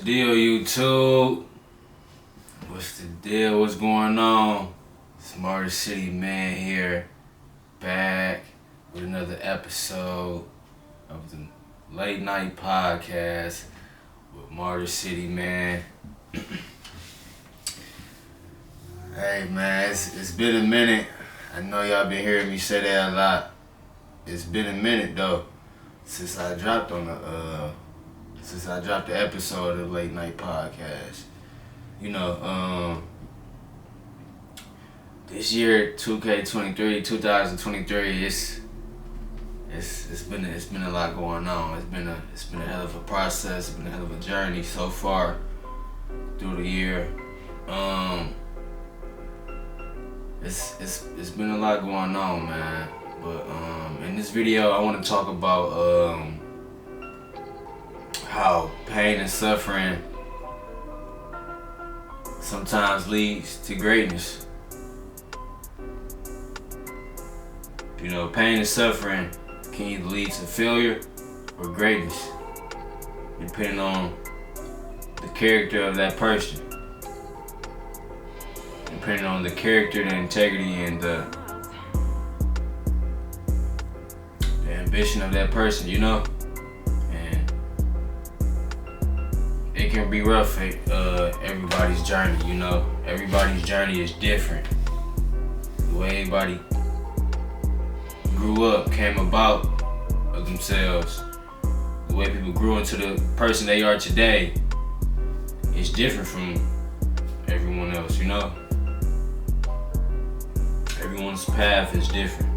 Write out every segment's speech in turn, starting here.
deal, YouTube? What's the deal? What's going on? It's MotorCityMan here, back with another episode of the late night podcast with MotorCityMan. Hey man, it's been a minute. I know y'all been hearing me say that a lot. It's been a minute though since I dropped the episode of the late night podcast. You know, this year 2023, it's been a lot going on. It's been a hell of a process. It's been a hell of a journey so far through the year. It's been a lot going on, man. But in this video, I want to talk about how pain and suffering sometimes leads to greatness. You know, pain and suffering can either lead to failure or greatness, depending on the character of that person. Depending on the character, the integrity, and the ambition of that person, you know? And it can be rough for everybody's journey, you know? Everybody's journey is different. The way everybody grew up, came about of themselves, the way people grew into the person they are today is different from everyone else, you know? Everyone's path is different.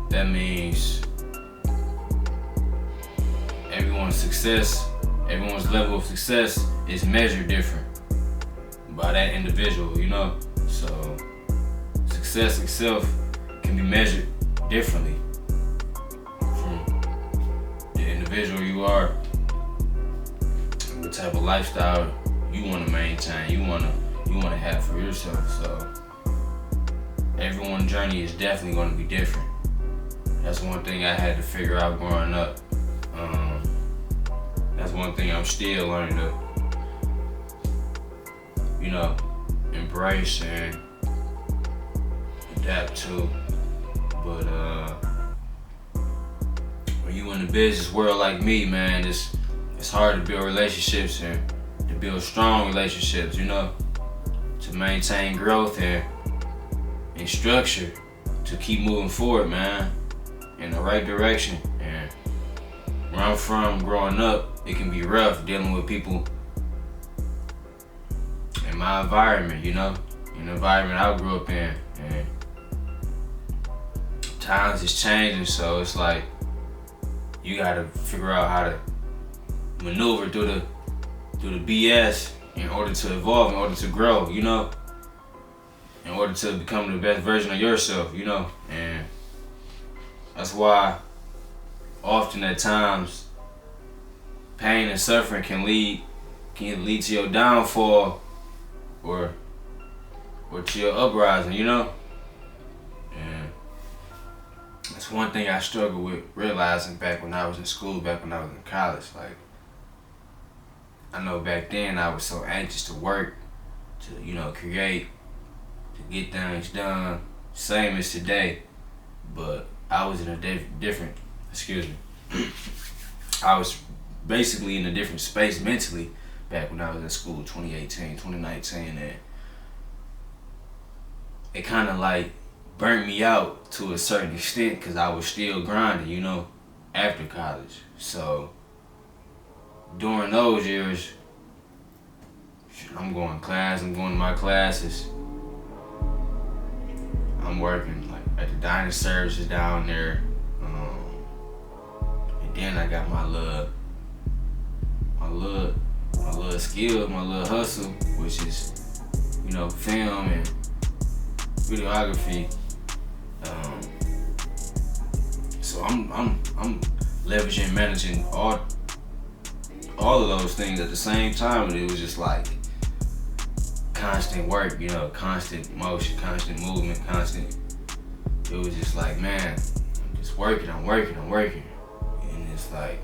That means everyone's level of success is measured different by that individual, you know? So success itself can be measured differently from the individual you are, what type of lifestyle you want to maintain, you want to have for yourself. So everyone's journey is definitely going to be different. That's one thing I had to figure out growing up. That's one thing I'm still learning to, you know, embrace and adapt to. But when you in the business world like me, man, it's hard to build relationships and to build strong relationships, you know, to maintain growth and structure, to keep moving forward, man, in the right direction. And where I'm from, growing up, it can be rough dealing with people in my environment, you know, in the environment I grew up in. And times is changing, so it's like you gotta figure out how to maneuver through the BS in order to evolve, in order to grow, you know, in order to become the best version of yourself, you know. And that's why often at times pain and suffering can lead to your downfall or to your uprising, you know. And that's one thing I struggled with realizing back when I was in school, back when I was in college. Like, I know back then I was so anxious to work, to, you know, create, to get things done, same as today, but I was in a different, I was basically in a different space mentally back when I was in school, 2018, 2019, and it kind of like burnt me out to a certain extent because I was still grinding, you know, after college. So during those years, I'm going to my classes, I'm working like at the dining services down there, and then I got my little skill, my little hustle, which is, you know, film and videography. So I'm leveraging, managing all of those things at the same time, and it was just like constant work, you know, constant motion, constant movement, it was just like, man, I'm just working, and it's like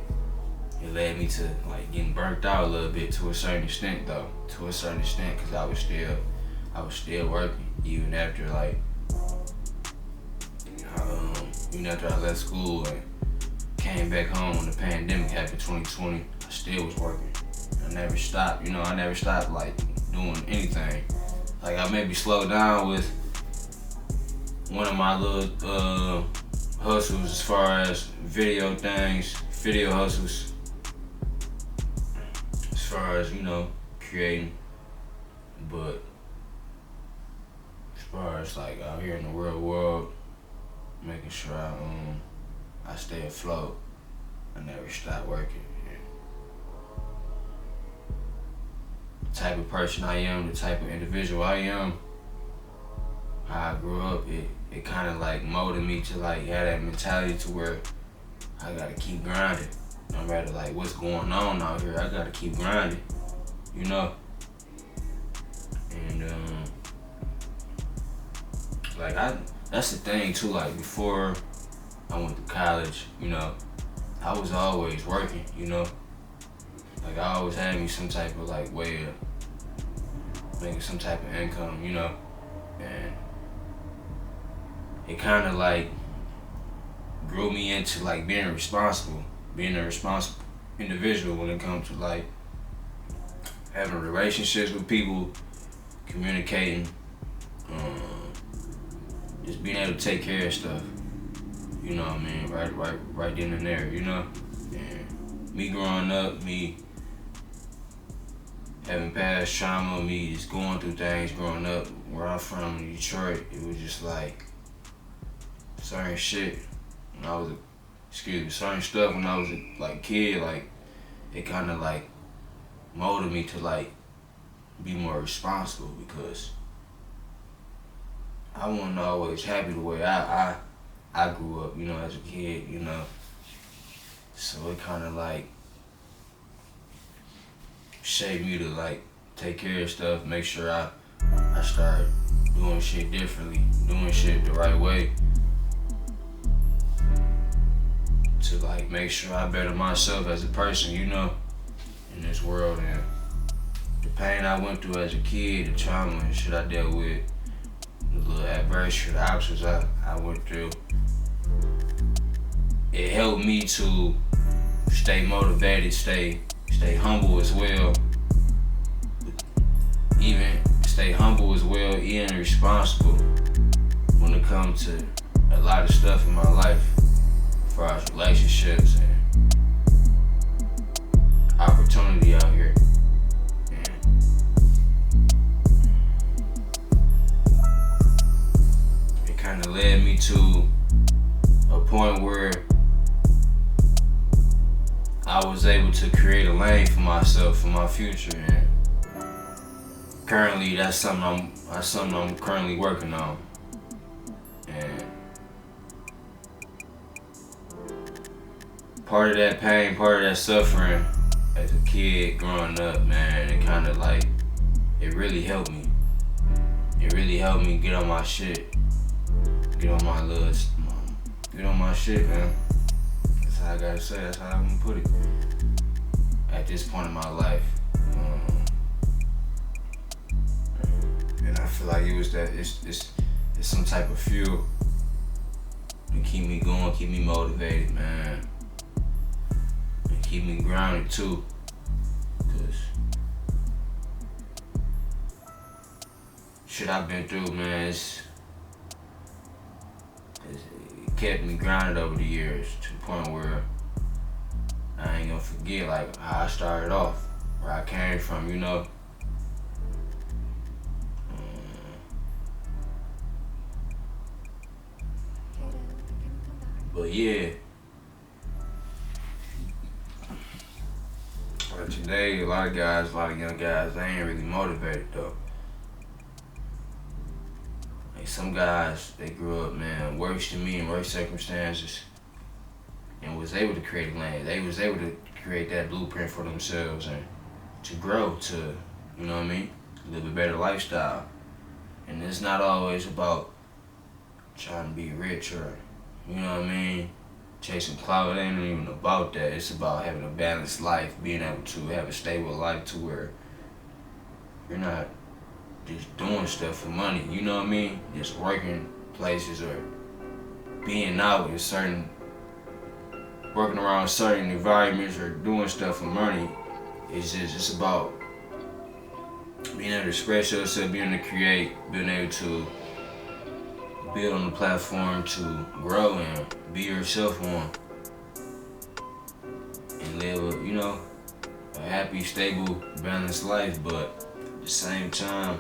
it led me to like getting burnt out a little bit to a certain extent though. To a certain extent, cause I was still working even after like even after I left school and came back home when the pandemic happened 2020. I still was working. I never stopped, I never stopped like doing anything. Like I maybe slowed down with one of my little hustles as far as video hustles, as far as, creating. But as far as like out here in the real world, making sure I stay afloat, I never stop working. The type of person I am, the type of individual I am, how I grew up, it kind of like molded me to like have that mentality to where I gotta keep grinding. No matter like what's going on out here, I gotta keep grinding, And like that's the thing too, like before I went to college, I was always working, Like I always had me some type of like way of making some type of income, And it kind of like grew me into like being a responsible individual when it comes to like having relationships with people, communicating, just being able to take care of stuff. You know what I mean? Right then and there, And me growing up, me having past trauma, me just going through things growing up where I'm from in Detroit, it was just like certain shit when I was certain stuff when I was a like kid, like it kind of like molded me to like be more responsible because I wasn't always happy the way I grew up, as a kid, So it kind of like shaped me to like take care of stuff, make sure I start doing shit differently, doing shit the right way. To like make sure I better myself as a person, in this world. And the pain I went through as a kid, the trauma and shit I dealt with, the little adversity, the obstacles I went through, it helped me to stay motivated, stay humble as well. Even stay humble as well, and responsible when it comes to a lot of stuff in my life. As far as relationships and opportunity out here. It kind of led me to a point where I was able to create a lane for myself, for my future. And currently that's something I'm currently working on. And part of that pain, part of that suffering as a kid growing up, man, it kind of like, it really helped me. It really helped me get on my shit. Get on my shit, man. That's how I gotta say, that's how I'm gonna put it. At this point in my life. And I feel like it was that, it's some type of fuel to keep me going, keep me motivated, man. Keep me grounded too, cause shit I've been through, man, it kept me grounded over the years to the point where I ain't gonna forget like how I started off, where I came from, But yeah. But today, a lot of young guys, they ain't really motivated though. Like some guys, they grew up, man, worse than me in worse circumstances and was able to create a lane. They was able to create that blueprint for themselves and to grow, to, live a better lifestyle. And it's not always about trying to be rich or, chasing clout. It ain't even about that. It's about having a balanced life, being able to have a stable life to where you're not just doing stuff for money. You know what I mean? Just working places or being out in working around certain environments or doing stuff for money. It's about being able to express yourself, being able to create, being able to build on the platform to grow and be yourself on and live a happy, stable, balanced life. But at the same time,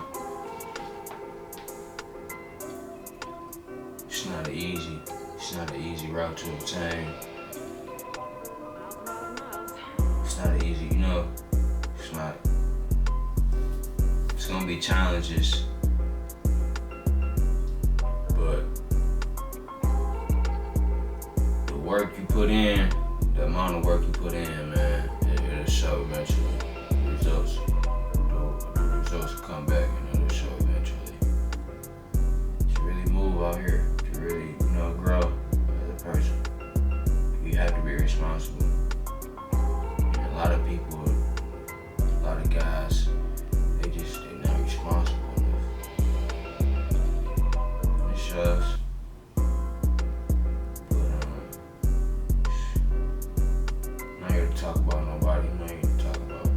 it's not an easy route to obtain. It's not easy, it's not. It's gonna be challenges, but the work you put in, the amount of work you put in, man, it'll show eventually. The results will come back and it'll show eventually. To really move out here, to really, grow as a person, you have to be responsible. And a lot of people, a lot of guys, they're not responsible enough. And it shows. But I'm not here to talk about nobody. I'm not here to talk about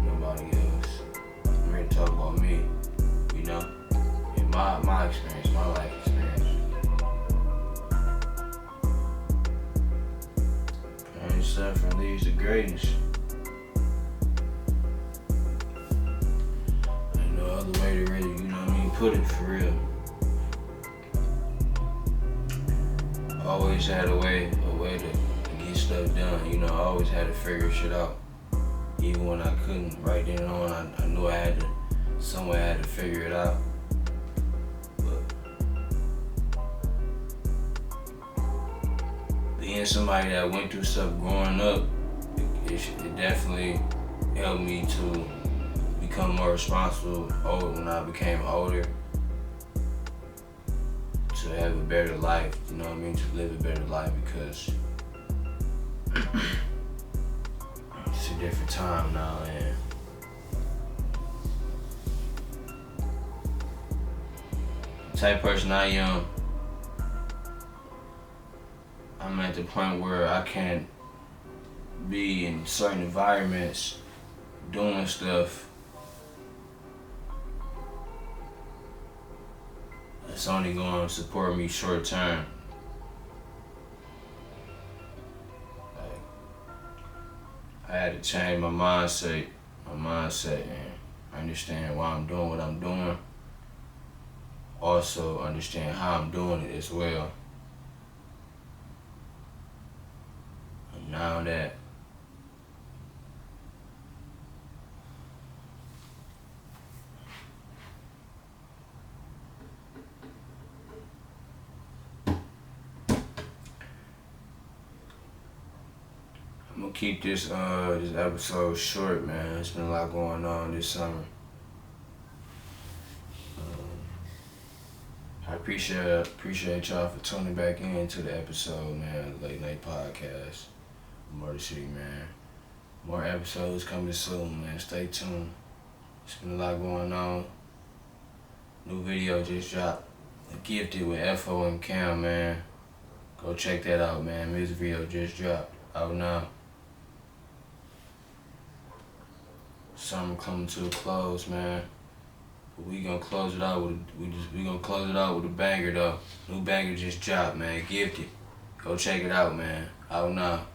nobody else. I'm here to talk about me, and my experience, my life experience. Pain, suffering leads to greatness. Ain't no other way to really, put it for real. I always had a way to get stuff done. I always had to figure shit out. Even when I couldn't right then and on, I knew I had to figure it out. Being somebody that went through stuff growing up, it definitely helped me to become more responsible when I became older, to have a better life, to live a better life, because it's a different time now, and the type of person I am, I'm at the point where I can't be in certain environments doing stuff that's only going to support me short term. Like, I had to change my mindset, and understand why I'm doing what I'm doing. Also understand how I'm doing it as well. And now that I'm gonna keep this episode short, man. There's been a lot going on this summer. I appreciate y'all for tuning back in to the episode, man. Late Night Podcast, MotorCityMan. More episodes coming soon, man. Stay tuned. There's been a lot going on. New video just dropped. Gifted with FO and Cam, man. Go check that out, man. Music video just dropped. Out now. Summer coming to a close, man. But we gonna close it out with a banger though. New banger just dropped, man. Gifted. Go check it out, man. Out now.